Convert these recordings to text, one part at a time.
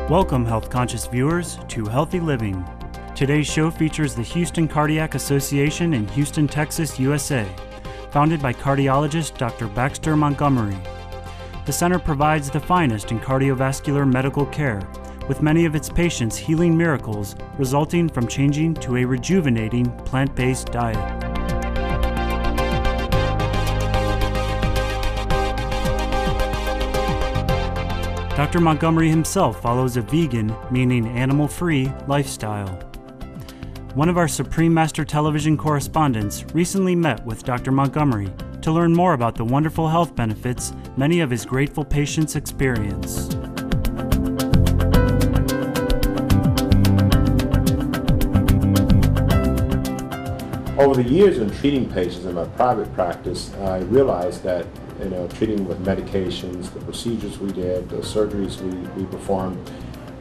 Welcome, health-conscious viewers, to Healthy Living. Today's show features the Houston Cardiac Association in Houston, Texas, USA, founded by cardiologist Dr. Baxter Montgomery. The center provides the finest in cardiovascular medical care, with many of its patients healing miracles resulting from changing to a rejuvenating plant-based diet. Dr. Montgomery himself follows a vegan, meaning animal-free, lifestyle. One of our Supreme Master Television correspondents recently met with Dr. Montgomery to learn more about the wonderful health benefits many of his grateful patients experience. Over the years in treating patients in my private practice, I realized that treating with medications, the procedures we did, the surgeries we performed,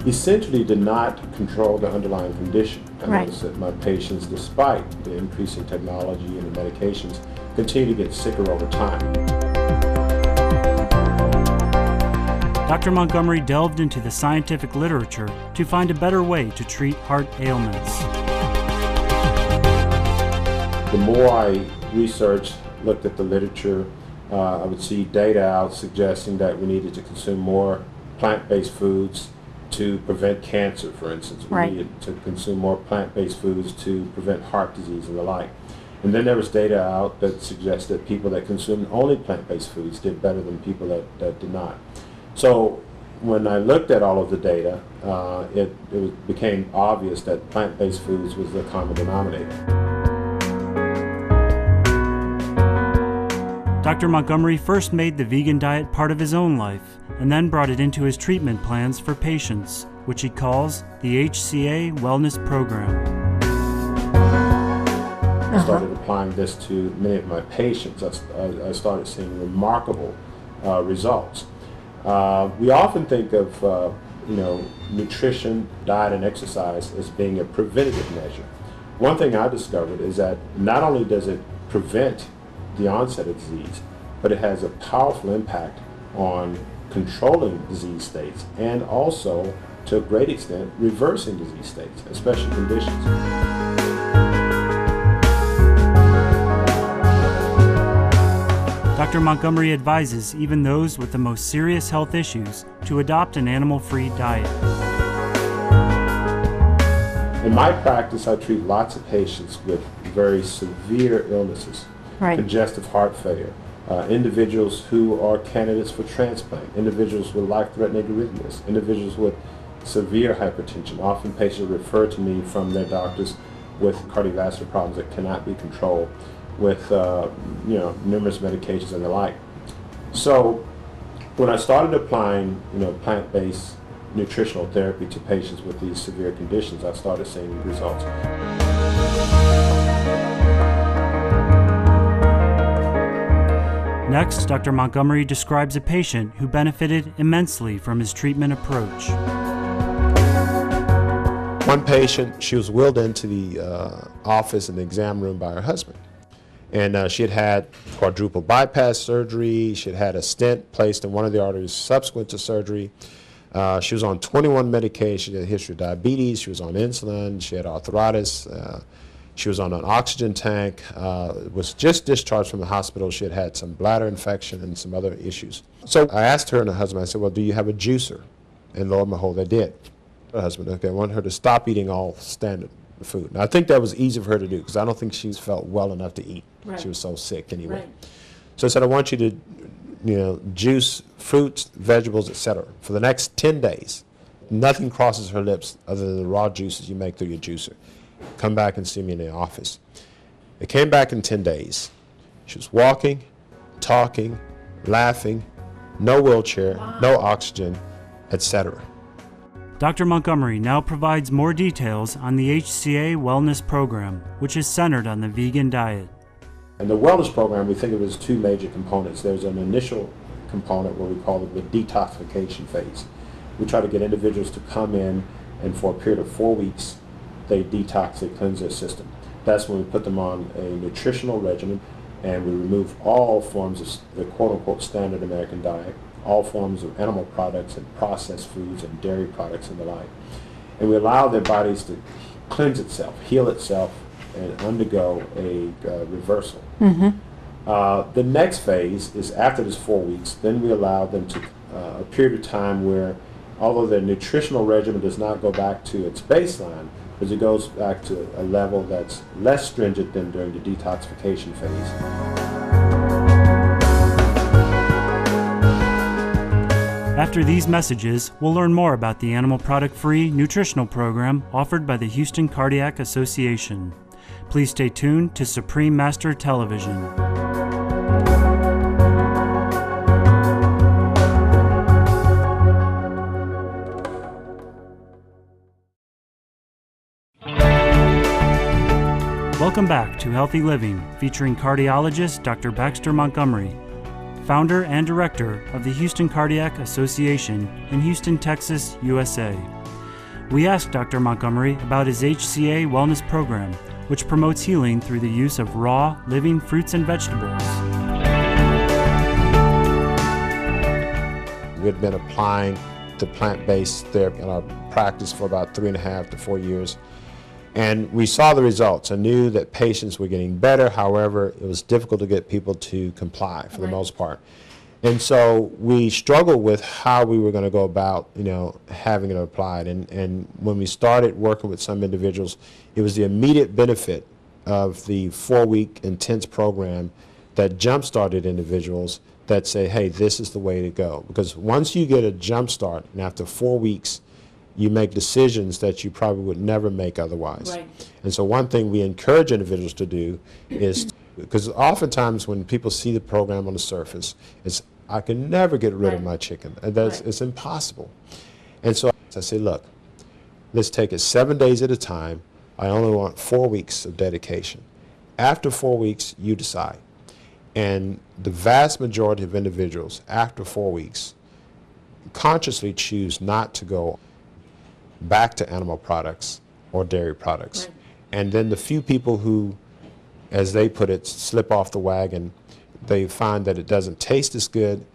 essentially did not control the underlying condition. I noticed that my patients, despite the increase in technology and the medications, continue to get sicker over time. Dr. Montgomery delved into the scientific literature to find a better way to treat heart ailments. The more I researched, looked at the literature, I would see data out suggesting that we needed to consume more plant-based foods to prevent cancer, for instance. We needed to consume more plant-based foods to prevent heart disease and the like. And then there was data out that suggested people that consumed only plant-based foods did better than people that did not. So when I looked at all of the data, it became obvious that plant-based foods was the common denominator. Dr. Montgomery first made the vegan diet part of his own life and then brought it into his treatment plans for patients, which he calls the HCA Wellness Program. I started applying this to many of my patients. I started seeing remarkable results. We often think of nutrition, diet, and exercise as being a preventative measure. One thing I discovered is that not only does it prevent the onset of disease, but it has a powerful impact on controlling disease states and also, to a great extent, reversing disease states, especially conditions. Dr. Montgomery advises even those with the most serious health issues to adopt an animal-free diet. In my practice, I treat lots of patients with very severe illnesses. Congestive heart failure, individuals who are candidates for transplant, individuals with life-threatening arrhythmias, individuals with severe hypertension. Often patients refer to me from their doctors with cardiovascular problems that cannot be controlled, with numerous medications and the like. So when I started applying plant-based nutritional therapy to patients with these severe conditions, I started seeing results. Next, Dr. Montgomery describes a patient who benefited immensely from his treatment approach. One patient, she was wheeled into the office in the exam room by her husband. And she had had quadruple bypass surgery. She had had a stent placed in one of the arteries subsequent to surgery. She was on 21 medications. She had a history of diabetes. She was on insulin. She had arthritis. She was on an oxygen tank, was just discharged from the hospital. She had had some bladder infection and some other issues. So I asked her and her husband, I said, well, do you have a juicer? And lo and behold, they did. Her husband, okay, I want her to stop eating all standard food. Now, I think that was easy for her to do because I don't think she felt well enough to eat. She was so sick anyway. So I said, I want you to juice fruits, vegetables, etc. for the next 10 days. Nothing crosses her lips other than the raw juices you make through your juicer. Come back and see me in the office. It came back in 10 days. She was walking, talking, laughing, no wheelchair, no oxygen, etc. Dr. Montgomery now provides more details on the HCA Wellness Program, which is centered on the vegan diet. In the wellness program, we think of it as two major components. There's an initial component where we call it the detoxification phase. We try to get individuals to come in and for a period of 4 weeks, they detox, they cleanse their system. That's when we put them on a nutritional regimen and we remove all forms of the quote-unquote standard American diet, all forms of animal products and processed foods and dairy products and the like. And we allow their bodies to cleanse itself, heal itself, and undergo a reversal. The next phase is after this 4 weeks, then we allow them to a period of time where, although their nutritional regimen does not go back to its baseline, but it goes back to a level that's less stringent than during the detoxification phase. After these messages, we'll learn more about the animal product-free nutritional program offered by the Houston Cardiac Association. Please stay tuned to Supreme Master Television. Welcome back to Healthy Living, featuring cardiologist Dr. Baxter Montgomery, founder and director of the Houston Cardiac Association in Houston, Texas, USA. We asked Dr. Montgomery about his HCA wellness program, which promotes healing through the use of raw, living fruits and vegetables. We had been applying the plant-based therapy in our practice for about 3.5 to 4 years. And we saw the results and knew that patients were getting better. However, it was difficult to get people to comply for the most part. And so we struggled with how we were going to go about, having it applied. And when we started working with some individuals, it was the immediate benefit of the 4-week intense program that jump-started individuals that say, hey, this is the way to go. Because once you get a jump start, and after 4 weeks, you make decisions that you probably would never make otherwise. Right. And so one thing we encourage individuals to do is, because oftentimes when people see the program on the surface, it's, I can never get rid of my chicken. And it's impossible. And so I say, look, let's take it 7 days at a time. I only want 4 weeks of dedication. After 4 weeks, you decide. And the vast majority of individuals, after 4 weeks, consciously choose not to go back to animal products or dairy products. Right. And then the few people who, as they put it, slip off the wagon, they find that it doesn't taste as good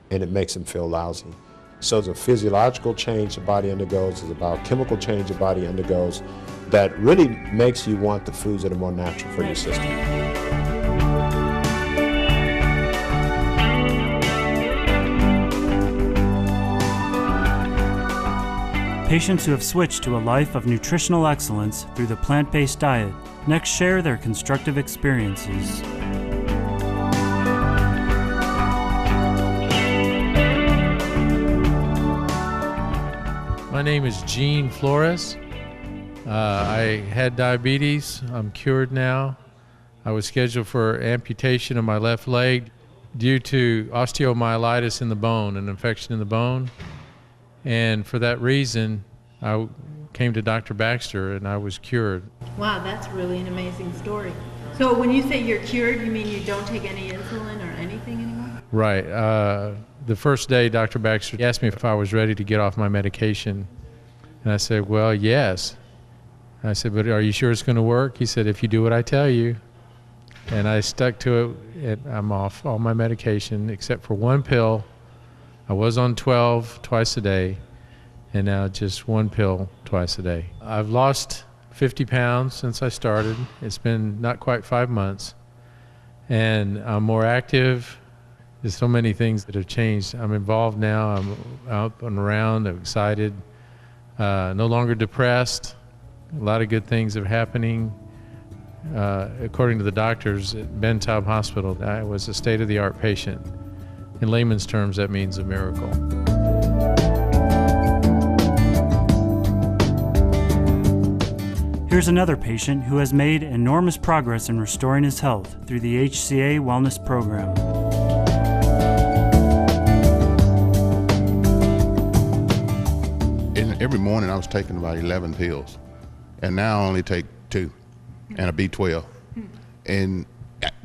and it makes them feel lousy. So there's a physiological change the body undergoes, there's a biochemical change the body undergoes that really makes you want the foods that are more natural for your system. Patients who have switched to a life of nutritional excellence through the plant-based diet next share their constructive experiences. My name is Gene Flores. I had diabetes. I'm cured now. I was scheduled for amputation of my left leg due to osteomyelitis in the bone, an infection in the bone. And for that reason, I came to Dr. Baxter and I was cured. Wow, that's really an amazing story. So when you say you're cured, you mean you don't take any insulin or anything anymore? Right. The first day, Dr. Baxter asked me if I was ready to get off my medication. And I said, well, yes. I said, but are you sure it's going to work? He said, if you do what I tell you. And I stuck to it. And I'm off all my medication except for one pill. I was on 12 twice a day, and now just one pill twice a day. I've lost 50 pounds since I started. It's been not quite 5 months, and I'm more active. There's so many things that have changed. I'm involved now. I'm out and around. I'm excited. No longer depressed. A lot of good things are happening. According to the doctors at Ben Taub Hospital, I was a state-of-the-art patient. In layman's terms, that means a miracle. Here's another patient who has made enormous progress in restoring his health through the HCA Wellness Program. Every morning I was taking about 11 pills, and now I only take 2 and a B12. And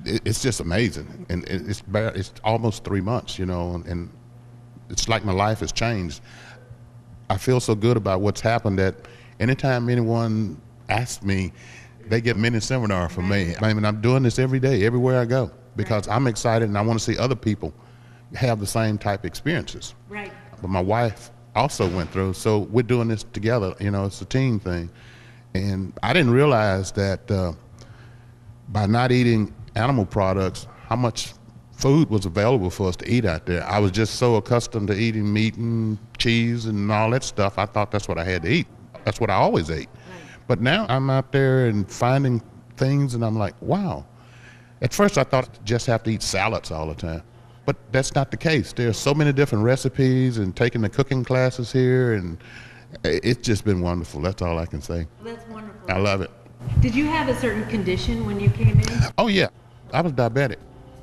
it's just amazing, and it's almost 3 months, and it's like my life has changed. I feel so good about what's happened that anytime anyone asks me, they get a mini seminar from me. I mean, I'm doing this every day, everywhere I go, because I'm excited and I want to see other people have the same type experiences. Right. But my wife also went through, so we're doing this together. You know, it's a team thing. And I didn't realize that by not eating animal products, how much food was available for us to eat out there. I was just so accustomed to eating meat and cheese and all that stuff. I thought that's what I had to eat. That's what I always ate. But now I'm out there and finding things, and I'm like, wow. At first I thought I just have to eat salads all the time. But that's not the case. There's so many different recipes, and taking the cooking classes here, and it's just been wonderful. That's all I can say. That's wonderful. I love it. Did you have a certain condition when you came in? Oh yeah, I was diabetic.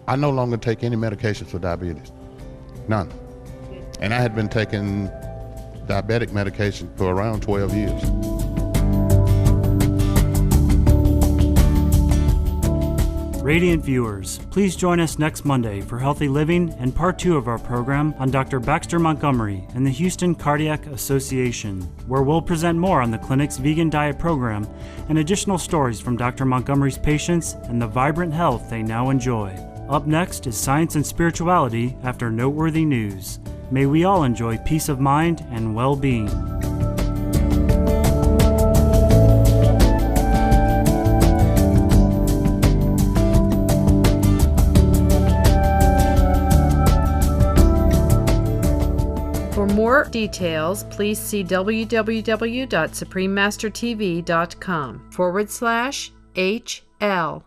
I no longer take any medications for diabetes. None. And I had been taking diabetic medication for around 12 years. Radiant viewers, please join us next Monday for Healthy Living and Part 2 of our program on Dr. Baxter Montgomery and the Houston Cardiac Association, where we'll present more on the clinic's vegan diet program and additional stories from Dr. Montgomery's patients and the vibrant health they now enjoy. Up next is Science and Spirituality after Noteworthy News. May we all enjoy peace of mind and well-being. For more details, please see www.suprememastertv.com/HL.